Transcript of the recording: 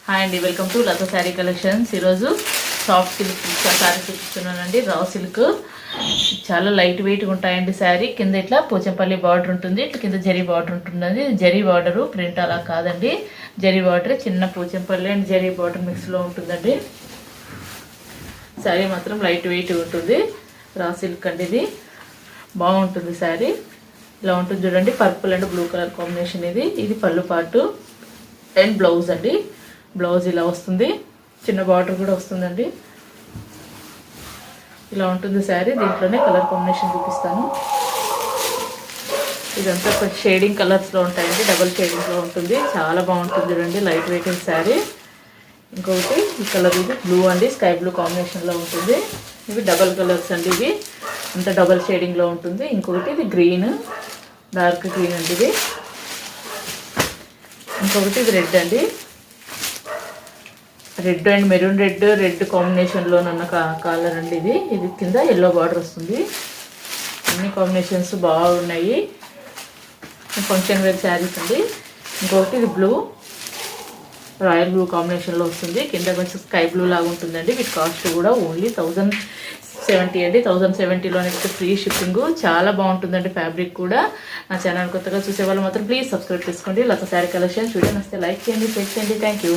Hi అండి, welcome to Latha saree collections. ఈరోజు soft silk saree చూపిస్తున్నానండి. రా సిల్క్ చాలా లైట్ వెయిట్గా ఉంటాయండి. శారీ కింద ఇట్లా పోచంపల్లి బార్డర్ ఉంటుంది, ఇట్లా కింద జరీ బార్డర్ ఉంటుందండి. జరీ బార్డరు ప్రింట్ అలా కాదండి, జరీ బార్డర్ చిన్న పోచంపల్లి అండ్ జరీ బార్డర్ మిక్స్లో ఉంటుందండి. శారీ మాత్రం లైట్ వెయిట్ ఉంటుంది. రా సిల్క్ అండి, ఇది బాగుంటుంది శారీ. ఇలా ఉంటుంది చూడండి, purple and blue colour combination. ఇది పళ్ళు పాటు అండ్ బ్లౌజ్ అండి. బ్లౌజ్ ఇలా వస్తుంది, చిన్న బార్డర్ కూడా వస్తుందండి. ఇలా ఉంటుంది శారీ. దీంట్లోనే కలర్ కాంబినేషన్ చూపిస్తాను. ఇదంతా షేడింగ్ కలర్స్లో ఉంటాయండి, డబల్ షేడింగ్లో ఉంటుంది. చాలా బాగుంటుంది చూడండి, లైట్ వెయిట్ శారీ. ఇంకొకటి ఈ కలర్, ఇది బ్లూ అండి, స్కై బ్లూ కాంబినేషన్లో ఉంటుంది. ఇవి డబల్ కలర్స్ అండి, ఇవి అంతా డబల్ షేడింగ్లో ఉంటుంది. ఇంకొకటి ఇది గ్రీన్, డార్క్ గ్రీన్ అండి ఇది. ఇంకొకటి ఇది రెడ్ అండి, రెడ్ అండ్ మెరూన్ రెడ్ కాంబినేషన్లో ఉన్న కలర్ అండి ఇది కింద ఎల్లో బార్డర్ వస్తుంది. అన్ని కాంబినేషన్స్ బాగున్నాయి, ఫంక్షన్ వేర్ శారీస్ అండి. ఇంకొకటి ఇది బ్లూ, రాయల్ బ్లూ కాంబినేషన్లో వస్తుంది. కింద కొంచెం స్కై బ్లూ లాగా ఉంటుందండి. వీటి కాస్ట్ కూడా ఓన్లీ 1070 అండి. 1070లోనే ఫ్రీ షిప్పింగ్. చాలా బాగుంటుందండి ఫ్యాబ్రిక్ కూడా. నా ఛానల్ కొత్తగా చూసే వాళ్ళు మాత్రం ప్లీజ్ సబ్స్క్రైబ్ చేసుకోండి. లతా శారీ కలెక్షన్ వీడియో నచ్చితే లైక్ చేయండి, షేర్ చేయండి. Thank you.